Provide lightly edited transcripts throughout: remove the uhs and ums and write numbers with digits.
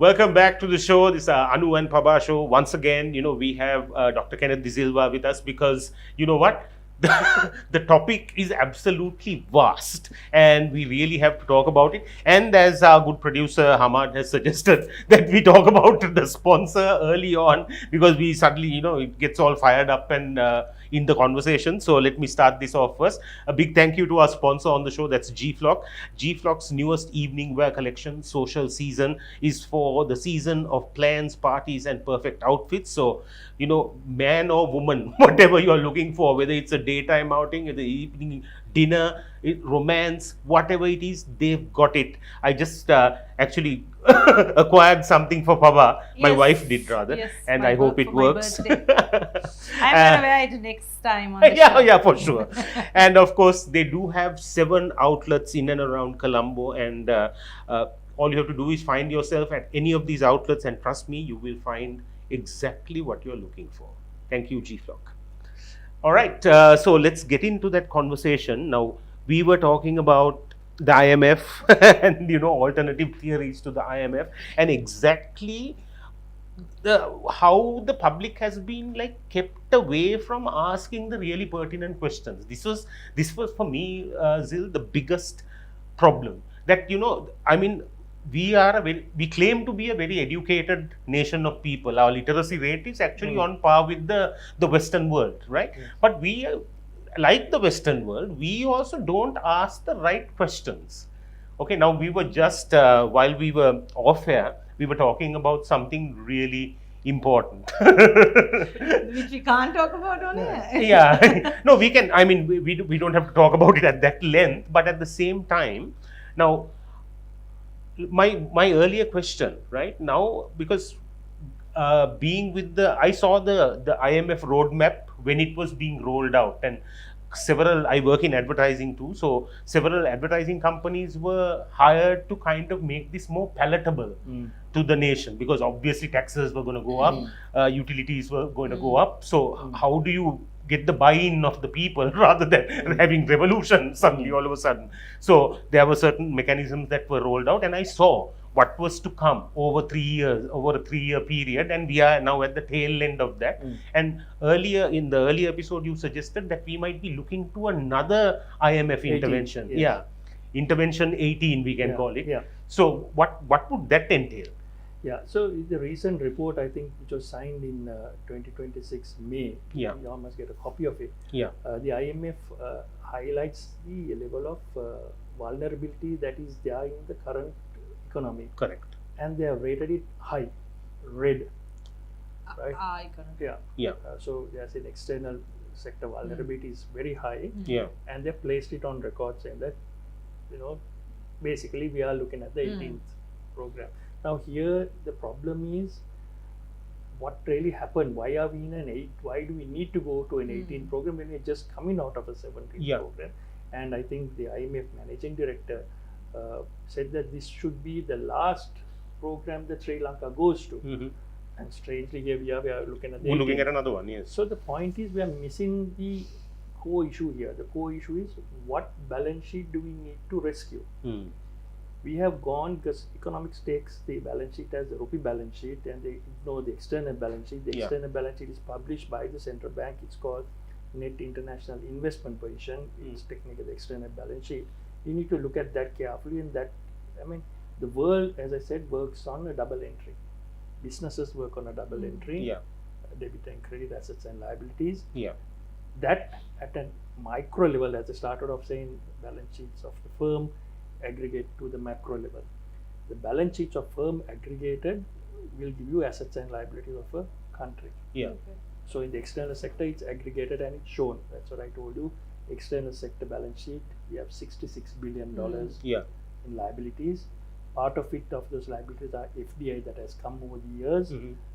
Welcome back to the show. This is Anu and Paba show. Once again, we have Dr. Kenneth De Silva with us because you know what? The topic is absolutely vast and we really have to talk about it. And as our good producer Hamad has suggested that we talk about the sponsor early on because we suddenly, it gets all fired up and in the conversation. So let me start this off first. A big thank you to our sponsor on the show, that's G-Flock. G-Flock's newest evening wear collection, Social Season, is for the season of plans, parties, and perfect outfits. So, man or woman, whatever you're looking for, whether it's a daytime outing, the evening dinner, romance, whatever it is, they've got it. I just actually acquired something for Paba. My wife did rather, and I hope it works. I'm gonna wear it next time on the show. Yeah, for sure. And of course, they do have 7 outlets in and around Colombo, and all you have to do is find yourself at any of these outlets, and trust me, you will find exactly what you're looking for. Thank you, G-Flock. All right, so let's get into that conversation. Now, we were talking about the IMF and alternative theories to the IMF, and exactly how the public has been kept away from asking the really pertinent questions. This was for me, Zil, the biggest problem. That we claim to be a very educated nation of people. Our literacy rate is actually on par with the Western world, right? But we, like the Western world, we also don't ask the right questions. Okay, now we were just, while we were off air, we were talking about something really important. Which we can't talk about on air. Yeah, no, we can, we don't have to talk about it at that length, but at the same time, now, my earlier question, right now, because being with I saw the IMF roadmap when it was being rolled out, and I work in advertising too, so several advertising companies were hired to kind of make this more palatable to the nation, because obviously taxes were going to go up, utilities were going to go up. So how do you get the buy-in of the people rather than having revolution suddenly all of a sudden? So there were certain mechanisms that were rolled out, and I saw what was to come over a 3-year period, and we are now at the tail end of that. And in the earlier episode, you suggested that we might be looking to another IMF intervention. Yes. Yeah, intervention 18 we can call it. Yeah. So what would that entail? Yeah, so the recent report, I think, which was signed in 2026 May, Yeah. you all must get a copy of it. Yeah. The IMF highlights the level of vulnerability that is there in the current economy. Correct. And they have rated it high, red, right? Yeah. So there's an external sector vulnerability is very high. Yeah. And they placed it on record saying that, basically we are looking at the 18th program. Now here the problem is what really happened. Why are we in an 8? Why do we need to go to an 18 program when we're just coming out of a 17 program? And I think the IMF managing director said that this should be the last program that Sri Lanka goes to. And strangely here we are looking at the We're looking at another one, yes. So the point is we are missing the core issue here. The core issue is what balance sheet do we need to rescue? We have gone, because economics takes the balance sheet as the rupee balance sheet and they ignore the external balance sheet. The external balance sheet is published by the central bank. It's called Net International Investment Position. It's technically the external balance sheet. You need to look at that carefully, and that, the world, as I said, works on a double entry. Businesses work on a double entry. Yeah. Debit and credit, assets and liabilities. Yeah. That at a micro level, as I started off saying, balance sheets of the firm aggregate to the macro level. The balance sheets of firm aggregated will give you assets and liabilities of a country. Yeah. So in the external sector, it's aggregated and it's shown. That's what I told you. External sector balance sheet, we have $66 billion in liabilities. Part of those liabilities are FDI that has come over the years.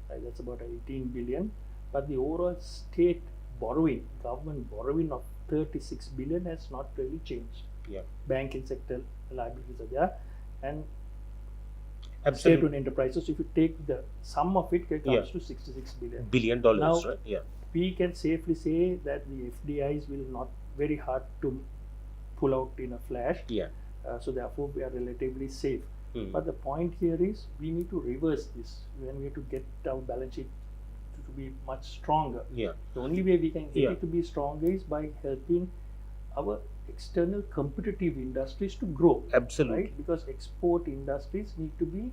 That's about 18 billion. But the overall state borrowing, government borrowing of 36 billion has not really changed. Yeah. Banking sector liabilities are there, and Absolutely. state-owned enterprises. If you take the sum of it, it comes to $66 billion. Now, Now, right? Yeah. We can safely say that the FDIs will not very hard to pull out in a flash. Yeah. So therefore, we are relatively safe. But the point here is we need to reverse this when we have to get our balance sheet to be much stronger. Yeah. The only way we can get Yeah. it to be stronger is by helping our external competitive industries to grow. Absolutely. Right? Because export industries need to be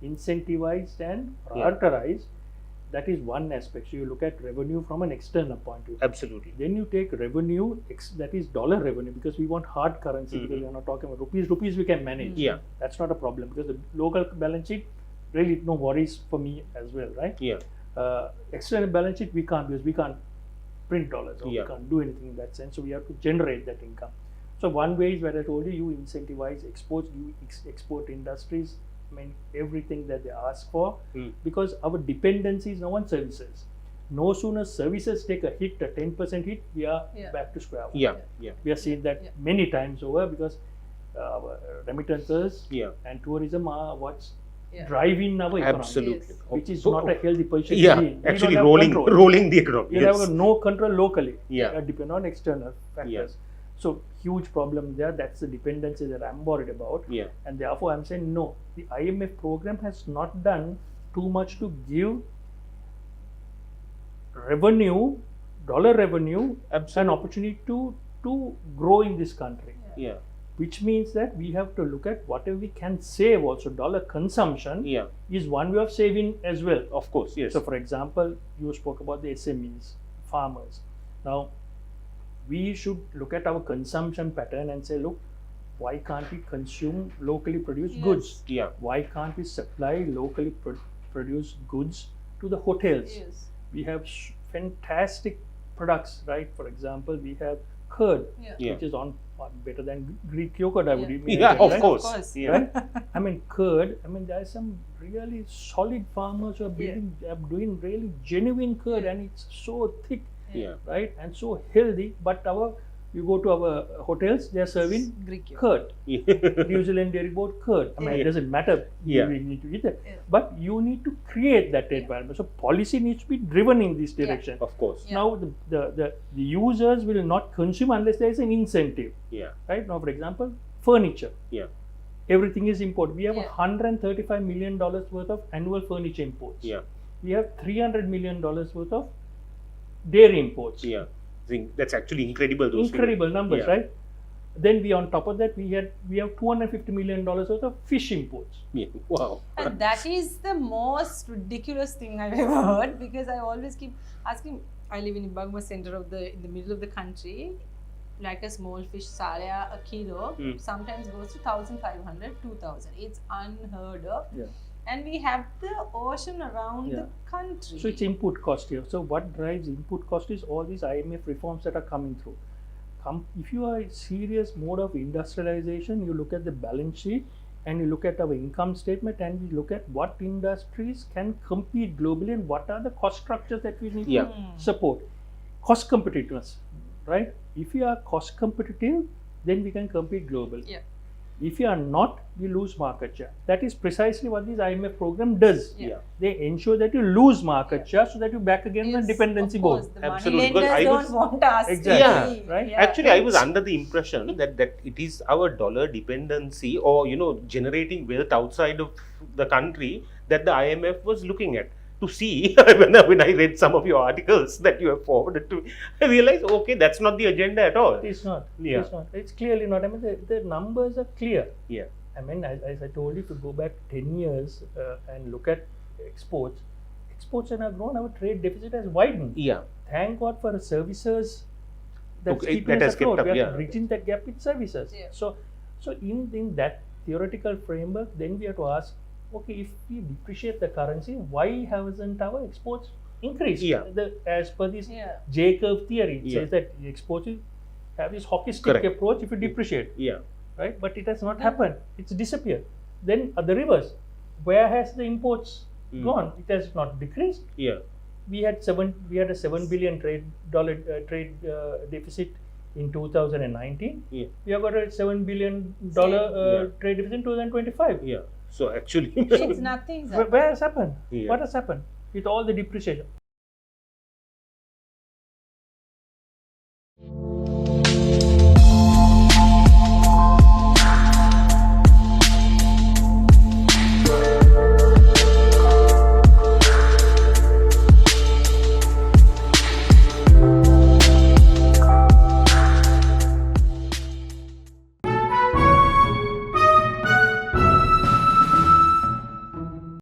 incentivized and Yeah. prioritized. That is one aspect. So you look at revenue from an external point of view. Absolutely. Then you take revenue, that is dollar revenue, because we want hard currency, because we are not talking about rupees. Rupees we can manage. Yeah. That's not a problem, because the local balance sheet, really no worries for me as well, right? Yeah. External balance sheet we can't, because we can't print dollars, or Yeah. we can't do anything in that sense. So we have to generate that income. So one way is where I told you, you incentivize exports, you export industries, I mean everything that they ask for, because our dependency is now on services. No sooner services take a hit, a 10% hit, we are back to square one. Yeah. Yeah. We have seen that many times over, because our remittances Yeah. and tourism are what's driving our economy. Absolutely. Yes. Which is So- not a healthy position Yeah. to be in. We Actually, don't have control. rolling the economy. You Yes. have no control locally. Yeah. Depend on external factors. So huge problem there. That's the dependency that I'm worried about. Yeah. And therefore I'm saying no. The IMF program has not done too much to give revenue, dollar revenue, Absolutely. an opportunity to grow in this country. Yeah. Which means that we have to look at whatever we can save also. Dollar consumption Yeah. is one way of saving as well. Of course. Yes. So, for example, you spoke about the SMEs, farmers. Now, we should look at our consumption pattern and say, look, why can't we consume locally produced goods? Yeah. Why can't we supply locally produced goods to the hotels? Yes. We have fantastic products, right? For example, we have curd, Yeah. which is on better than Greek yogurt, I would Yeah. imagine. Yeah. Of right? course. Of course. Yeah. Right? I mean, curd. I mean, there are some really solid farmers who are building, are doing really genuine curd, and it's so thick, Yeah. right, and so healthy. But you go to our hotels, they are serving Greek yogurt. curd, Yeah. New Zealand dairy board curd. I mean, it Yeah. doesn't matter. Yeah. We need to eat it, Yeah. but you need to create that environment. So policy needs to be driven in this direction. Of course. Yeah. Now the users will not consume unless there is an incentive. Yeah. Right now, for example, furniture. Yeah. Everything is imported. We have Yeah. $135 million worth of annual furniture imports. Yeah. We have $300 million worth of dairy imports. Yeah. I think that's actually incredible. Those Incredible numbers, Yeah. right? Then on top of that, we have $250 million worth of fish imports. Yeah. Wow. And that is the most ridiculous thing I've ever heard, because I always keep asking. I live in Ibagma center in the middle of the country. Like a small fish, salaya, a kilo, sometimes goes to 1,500, 2,000. It's unheard of. Yeah. And we have the ocean around Yeah. the country. So it's input cost here. So what drives input cost is all these IMF reforms that are coming through. If you are a serious mode of industrialization, you look at the balance sheet and you look at our income statement and we look at what industries can compete globally and what are the cost structures that we need Yeah. to support. Cost competitiveness, right? If you are cost competitive, then we can compete globally. Yeah. If you are not, we lose market share. That is precisely what this IMF program does. Yeah. They ensure that you lose market share so that you back again Yes, the dependency of board. course, the Absolutely, money because lenders I was- don't want us Exactly. to be, Right? Actually, I was under the impression that it is our dollar dependency, or generating wealth outside of the country, that the IMF was looking at to see. When I read some of your articles that you have forwarded to me, I realized, okay, that's not the agenda at all. It's not. Yeah. It's not. It's clearly not. I mean, the numbers are clear. Yeah. I mean, as I told you, if you go back 10 years and look at exports have grown. Our trade deficit has widened. Yeah. Thank God for the services that's Okay, keeping that us has kept afloat. up, We are yeah. bridging that gap with services. Yeah. So in that theoretical framework, then we have to ask, okay, if we depreciate the currency, why hasn't our exports increased? Yeah. As per this Yeah. J-curve theory, it Yeah. says that the exports have this hockey stick Correct. approach if you depreciate, Yeah. right? But it has not happened. It's disappeared. Then the reverse. Where has the imports gone? It has not decreased. Yeah. We had a $7 billion trade deficit in 2019. Yeah. We have got a $7 billion Yeah. trade deficit in 2025. Yeah. So actually, It's nothing. Where has happened? Yeah. What has happened with all the depreciation?